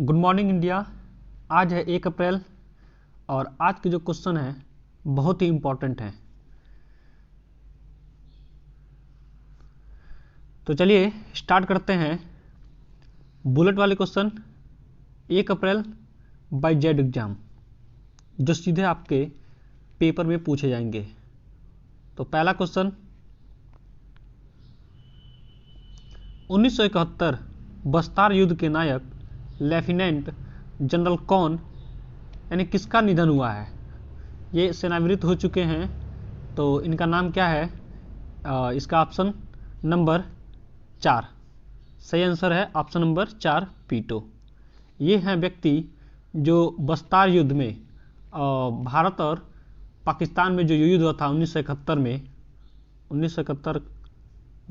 Good morning India. आज है 1 अप्रैल और आज के जो क्वेश्चन है बहुत ही इम्पोर्टेंट है। तो चलिए स्टार्ट करते हैं। बुलेट वाले क्वेश्चन 1 अप्रैल बाय जेड एग्जाम जो सीधे आपके पेपर में पूछे जाएंगे। तो पहला क्वेश्चन, 1971 बस्तार युद्ध के नायक लेफ्टिनेंट जनरल कौन यानी किसका निधन हुआ है? ये सेनावृत्त हो चुके हैं, तो इनका नाम क्या है? इसका ऑप्शन नंबर 4 सही आंसर है। Option number 4 पीटो। ये हैं व्यक्ति जो बस्तार युद्ध में भारत और पाकिस्तान में जो युद्ध हुआ था 1971 में 1971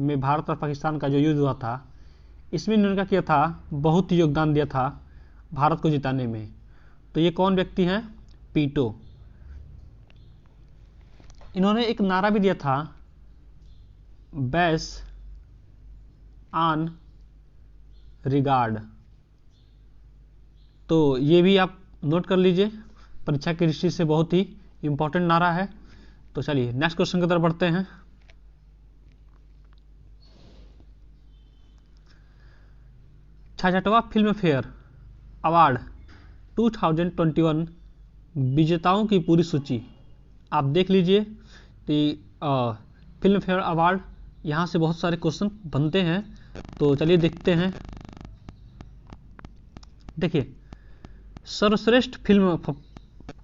में भारत और पाकिस्तान का जो युद्ध हुआ था, इसमें इन्होंने क्या किया था, बहुत ही योगदान दिया था भारत को जिताने में। तो ये कौन व्यक्ति हैं? पीटो। इन्होंने एक नारा भी दिया था, बेस ऑन रिगार्ड। तो ये भी आप नोट कर लीजिए, परीक्षा की दृष्टि से बहुत ही इंपॉर्टेंट नारा है। तो चलिए नेक्स्ट क्वेश्चन की तरफ बढ़ते हैं। छठवां फिल्म फेयर अवार्ड 2021 विजेताओं की पूरी सूची आप देख लीजिए कि फिल्म फेयर अवार्ड यहाँ से बहुत सारे क्वेश्चन बनते हैं। तो चलिए देखते हैं। देखिए, सर्वश्रेष्ठ फिल्म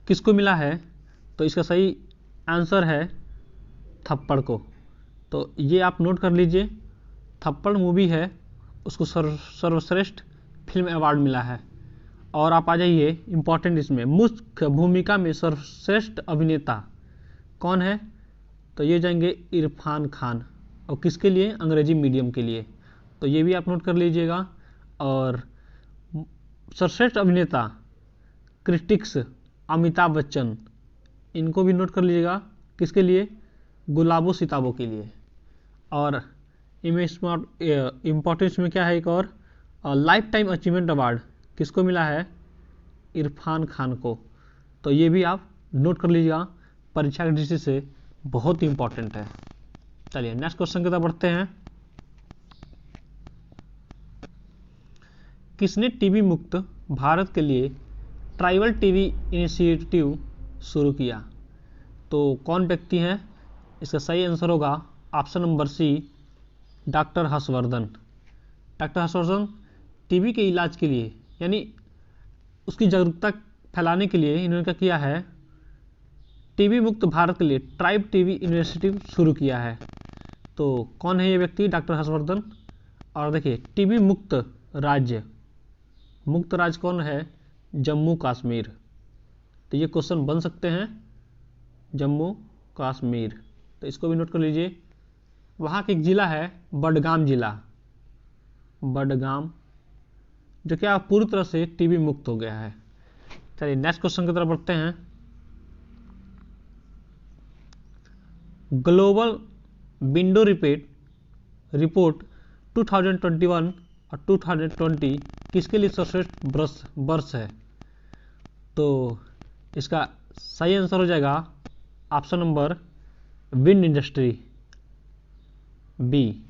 किसको मिला है? तो इसका सही आंसर है थप्पड़ को। तो ये आप नोट कर लीजिए, थप्पड़ मूवी है उसको सर्वश्रेष्ठ फिल्म अवार्ड मिला है। और आप आ जाइए इंपॉर्टेंट, इसमें मुख्य भूमिका में सर्वश्रेष्ठ अभिनेता कौन है? तो ये जाएंगे इरफान खान। और किसके लिए? अंग्रेजी मीडियम के लिए। तो ये भी आप नोट कर लीजिएगा। और सर्वश्रेष्ठ अभिनेता क्रिटिक्स अमिताभ बच्चन, इनको भी नोट कर लीजिएगा। किसके लिए? गुलाबो सिताबो के लिए। और इम्पोर्टेंस में क्या है, एक और लाइफ टाइम अचीवमेंट अवार्ड किसको मिला है? इरफान खान को। तो ये भी आप नोट कर लीजिएगा, परीक्षा की दृष्टि से बहुत ही इंपॉर्टेंट है। चलिए नेक्स्ट क्वेश्चन की तरफ बढ़ते हैं। किसने टीबी मुक्त भारत के लिए ट्राइबल टीबी इनिशिएटिव शुरू किया? तो कौन व्यक्ति हैं? इसका सही आंसर होगा option number C, doctor Harshvardhan. Doctor Harshvardhan TB के इलाज के लिए यानी उसकी जागरूकता फैलाने के लिए इन्होंने क्या किया है, टीबी मुक्त भारत के लिए ट्राइब टीबी इनिशिएटिव शुरू किया है। तो कौन है ये व्यक्ति? डॉक्टर हर्षवर्धन। और देखिए, टीबी मुक्त राज्य कौन है? जम्मू कश्मीर। तो ये क्वेश्चन बन सकते हैं, जम्मू कश्मीर। तो इसको भी नोट कर लीजिए। वहाँ का एक जिला है बडगाम जिला, बडगाम, जो क्या पूरी तरह से टीबी मुक्त हो गया है। चलिए नेक्स्ट क्वेश्चन की तरफ बढ़ते हैं। ग्लोबल विंडो रिपोर्ट 2021 और 2020 किसके लिए सर्वश्रेष्ठ वर्ष है? तो इसका सही आंसर हो जाएगा option number wind industry B.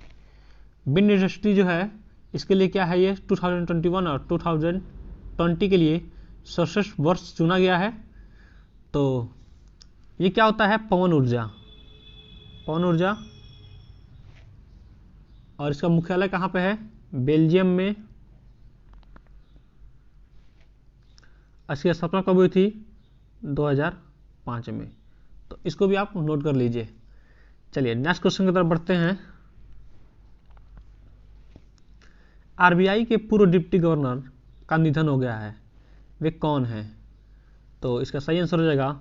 Wind industry जो है इसके लिए क्या है, ये 2021 और 2020 के लिए सर्वश्रेष्ठ वर्ष चुना गया है। तो ये क्या होता है? पवन ऊर्जा। और इसका मुख्यालय कहाँ पे है? बेल्जियम में। इसकी स्थापना कब हुई थी? 2005 में। तो इसको भी आप नोट कर लीजिए। चलिए नेक्स्ट क्वेश्चन की तरफ बढ़ते हैं। आरबीआई के पूर्व डिप्टी गवर्नर का निधन हो गया है, वे कौन है? तो इसका सही आंसर हो जाएगा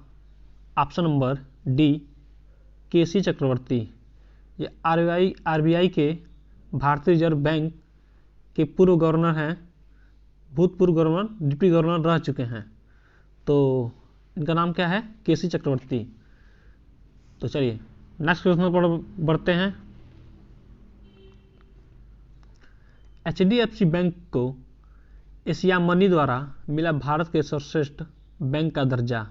ऑप्शन नंबर डी, केसी चक्रवर्ती। ये आरबीआई के भारतीय रिजर्व बैंक के पूर्व गवर्नर हैं, भूतपूर्व गवर्नर, डिप्टी गवर्नर रह चुके हैं। तो इनका नाम क्या है? केसी चक्रवर्ती। तो चलिए नेक्स्ट क्वेश्चन पर बढ़ते हैं। HDFC बैंक को एशिया मनी द्वारा मिला भारत के सर्वश्रेष्ठ बैंक का दर्जा,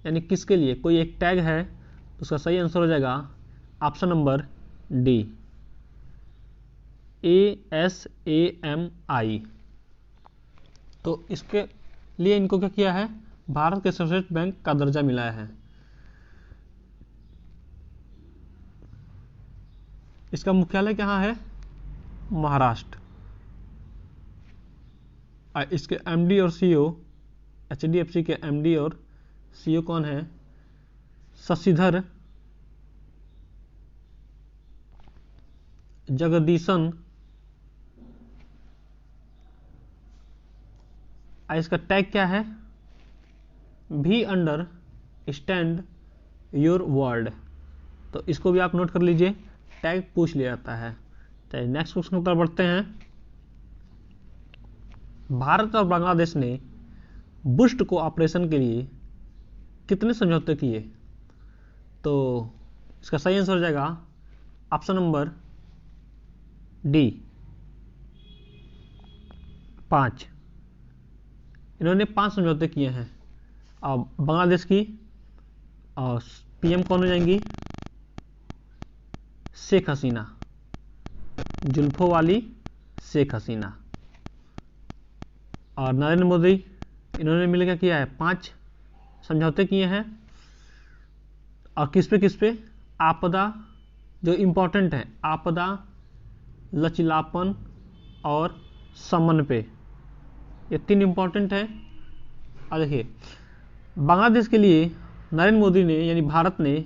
यानी किसके लिए, कोई एक टैग है, तो उसका सही आंसर हो जाएगा ऑप्शन नंबर डी, ASAMI। तो इसके लिए इनको क्या किया है, भारत के सर्वश्रेष्ठ बैंक का दर्जा मिला है। इसका मुख्यालय कहाँ है, महाराष्ट्र। इसके एमडी और सीईओ, HDFC के एमडी और सीईओ कौन है, शशिधर जगदीशन। इसका टैग क्या है, भी अंडर स्टैंड योर वर्ल्ड। तो इसको भी आप नोट कर लीजिए, टैग पूछ लिया जाता है। चलिए नेक्स्ट क्वेश्चन पर बढ़ते हैं। भारत और बांग्लादेश ने बुस्ट को ऑपरेशन के लिए कितने समझौते किए, तो इसका सही आंसर हो जाएगा ऑप्शन नंबर डी, 5। इन्होंने 5 समझौते किए हैं। अब बांग्लादेश की पीएम कौन हो जाएंगी, शेख हसीना, जुल्फों वाली शेख हसीना। और नरेंद्र मोदी, इन्होंने मिलकर क्या किया है, 5 समझौते किए हैं। और किस पे, आपदा, जो इंपॉर्टेंट है, आपदा, लचीलापन और समन पे, ये 3 इंपॉर्टेंट है। और देखिए बांग्लादेश के लिए नरेंद्र मोदी ने यानी भारत ने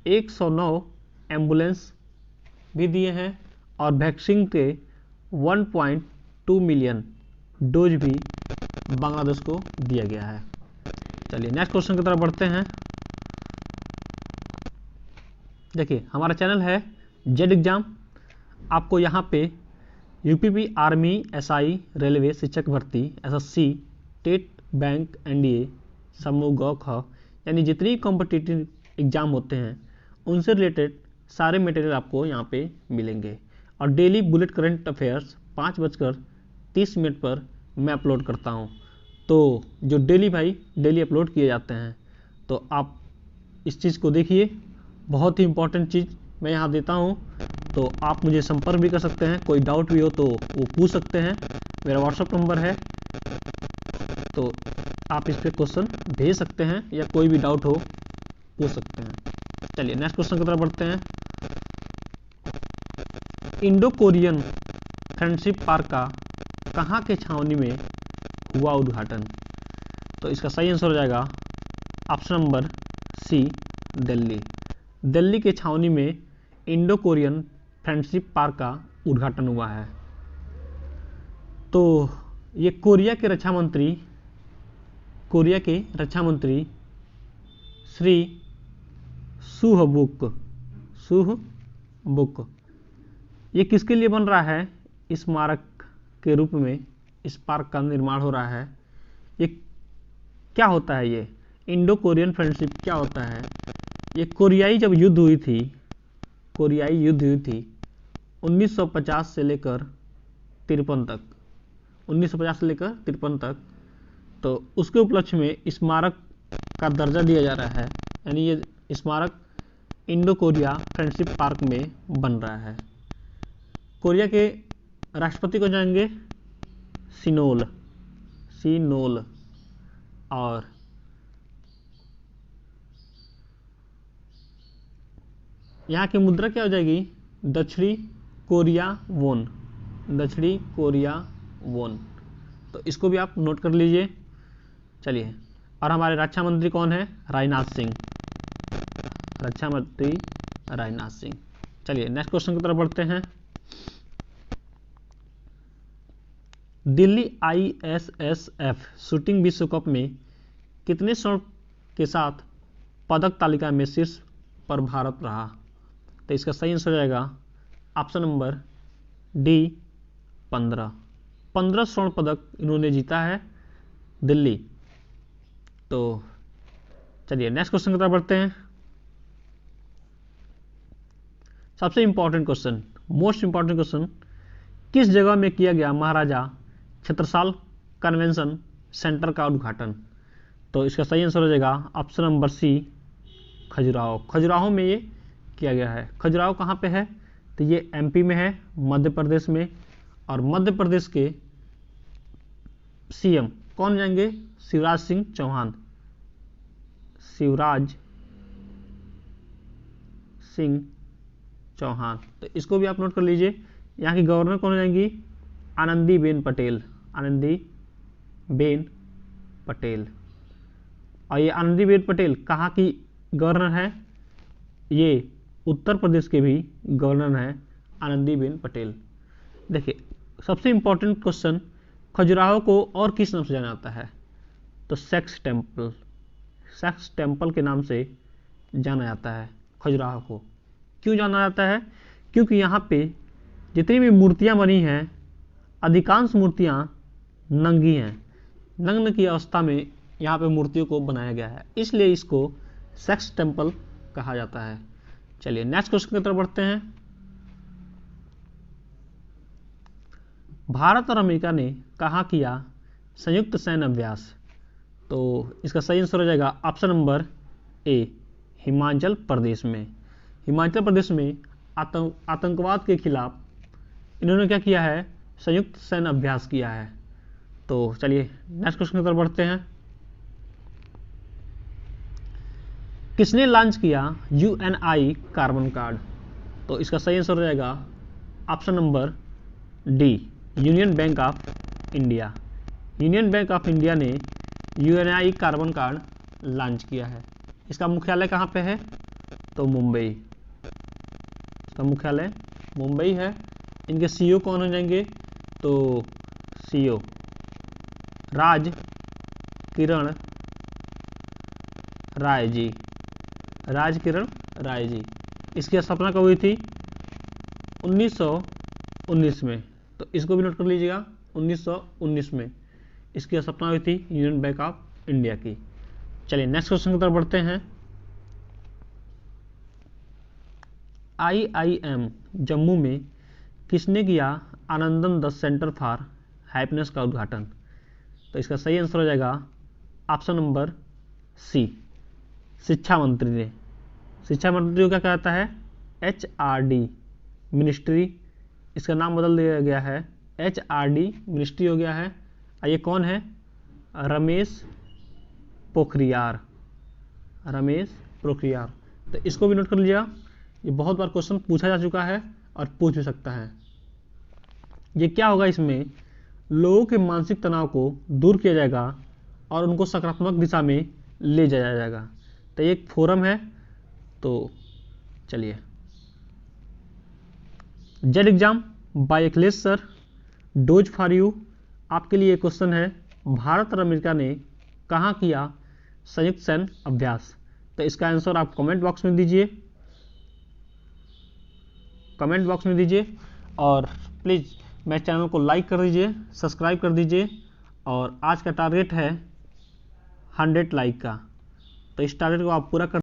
109 एम्बुलेंस भी दिए हैं और वैक्सीन के 1.2 मिलियन डोज भी बांग्लादेश को दिया गया है। चलिए नेक्स्ट क्वेश्चन की तरफ बढ़ते हैं। देखिए हमारा चैनल है जेड एग्जाम, आपको यहाँ पे यूपीपी, आर्मी, एसआई, रेलवे, शिक्षक भर्ती, एसएससी, टेट, बैंक, एनडीए, समूह, गौख, यानी जितनी कॉम्पिटिटिव एग्जाम होते हैं उनसे रिलेटेड सारे मटेरियल आपको यहाँ पे मिलेंगे। और डेली बुलेट करंट अफेयर्स 5:30 पर मैं अपलोड करता हूँ। तो जो डेली अपलोड किए जाते हैं, तो आप इस चीज़ को देखिए, बहुत ही इंपॉर्टेंट चीज़ मैं यहाँ देता हूँ। तो आप मुझे संपर्क भी कर सकते हैं, कोई डाउट भी हो तो वो पूछ सकते हैं, मेरा व्हाट्सअप नंबर है, तो आप इस पर क्वेश्चन भेज सकते हैं या कोई भी डाउट हो पूछ सकते हैं। चलिए नेक्स्ट क्वेश्चन की तरफ बढ़ते हैं। इंडो कोरियन फ्रेंडशिप पार्क का कहाँ के छावनी में हुआ उद्घाटन, तो इसका सही आंसर हो जाएगा option number C, Delhi. Delhi के छावनी में इंडो कोरियन फ्रेंडशिप पार्क का उद्घाटन हुआ है। तो ये कोरिया के रक्षा मंत्री श्री सुहबुक ये किसके लिए बन रहा है, स्मारक के रूप में इस पार्क का निर्माण हो रहा है। ये क्या होता है, ये इंडो कोरियन फ्रेंडशिप क्या होता है, ये कोरियाई युद्ध हुई थी 1950 से लेकर 53 तक, तो उसके उपलक्ष्य में स्मारक का दर्जा दिया जा रहा है, यानी ये स्मारक इंडो कोरिया फ्रेंडशिप पार्क में बन रहा है। कोरिया के राष्ट्रपति को जानेंगे, सिनोल। और यहाँ की मुद्रा क्या हो जाएगी, दक्षिणी कोरिया वोन। तो इसको भी आप नोट कर लीजिए। चलिए, और हमारे रक्षा मंत्री कौन है, राजनाथ सिंह। चलिए नेक्स्ट क्वेश्चन की तरफ बढ़ते हैं। दिल्ली ISSF शूटिंग विश्व कप में कितने स्वर्ण के साथ पदक तालिका में शीर्ष पर भारत रहा, तो इसका सही आंसर हो जाएगा ऑप्शन नंबर डी, 15 स्वर्ण पदक इन्होंने जीता है दिल्ली। तो चलिए नेक्स्ट क्वेश्चन की तरफ बढ़ते हैं। सबसे important question, most important question, किस जगह में किया गया महाराजा छत्रसाल कन्वेंशन सेंटर का उद्घाटन। तो इसका सही आंसर हो जाएगा option number C, Khajuraho. Khajuraho में ये किया गया है। खजुराहो कहाँ पे है? तो ये एमपी में है, मध्य प्रदेश में। और मध्य प्रदेश के सीएम कौन जाएंगे? शिवराज सिंह चौहान। शिवराज सिंह चौहान। तो इसको भी आप नोट कर लीजिए। यहाँ की गवर्नर कौन जाएंगी? आनंदीबेन पटेल। आनंदीबेन पटेल। और ये आनंदीबेन पटेल कहाँ की गवर्नर है? ये उत्तर प्रदेश के भी गवर्नर हैं आनंदीबेन पटेल। देखिए सबसे इंपॉर्टेंट क्वेश्चन, खजुराहो को और किस नाम से जाना जाता है? तो सेक्स टेम्पल। सेक्स टेम्पल के नाम से जाना जाता है खजुराहो को। क्यों जाना जाता है? क्योंकि यहाँ पे जितनी भी मूर्तियाँ बनी हैं, अधिकांश मूर्तियाँ नंगी हैं। नग्न की अवस्था में यहाँ पे मूर्तियों को बनाया गया है, इसलिए इसको सेक्स टेम्पल कहा जाता है। चलिए नेक्स्ट क्वेश्चन की तरफ बढ़ते हैं। भारत और अमेरिका ने कहाँ किया संयुक्त सैन्य अभ्यास? तो इसका सही आंसर हो जाएगा option number A, Himachal Pradesh में। हिमाचल प्रदेश में आतंकवाद के खिलाफ इन्होंने क्या किया है? संयुक्त सैन्य अभ्यास किया है। तो चलिए नेक्स्ट क्वेश्चन की तरफ बढ़ते हैं। किसने लॉन्च किया यूएनआई कार्बन कार्ड? तो इसका सही आंसर हो जाएगा option number D, union bank of India. Union bank of India ने यूएनआई कार्बन कार्ड लॉन्च किया है। इसका मुख्यालय कहाँ पे है? तो मुंबई। इसका मुख्यालय मुंबई है। इनके सीईओ कौन हो जाएंगे? तो सीईओ राज किरण राय जी। राज किरण राय जी। इसकी स्थापना कब हुई थी? 1919 में। तो इसको भी नोट कर लीजिएगा, 1919 में इसकी स्थापना हुई थी यूनियन बैंक ऑफ इंडिया की। चलिए नेक्स्ट क्वेश्चन की तरफ बढ़ते हैं। IIM जम्मू में किसने किया आनंदन 10 सेंटर फॉर हैप्पीनेस का उद्घाटन? तो इसका सही आंसर हो जाएगा ऑप्शन नंबर सी, शिक्षा मंत्री ने। शिक्षा मंत्री को क्या कहता है? HRD ministry. इसका नाम बदल दिया गया है, HRD मिनिस्ट्री हो गया है। ये कौन है? रमेश पोखरियाल। रमेश पोखरियाल। तो इसको भी नोट कर लीजिएगा, ये बहुत बार क्वेश्चन पूछा जा चुका है और पूछ भी सकता है। ये क्या होगा? इसमें लोगों के मानसिक तनाव को दूर किया जाएगा और उनको सकारात्मक दिशा में ले जाया जाएगा। तो ये एक फोरम है। तो चलिए, Z exam by Akhilesh sir, dose for you. आपके लिए क्वेश्चन है, भारत और अमेरिका ने कहाँ किया संयुक्त सैन्य अभ्यास? तो इसका आंसर आप कमेंट बॉक्स में दीजिए, कमेंट बॉक्स में दीजिए। और प्लीज़ मेरे चैनल को लाइक कर दीजिए, सब्सक्राइब कर दीजिए। और आज का टारगेट है 100 लाइक का, तो इस टारगेट को आप पूरा कर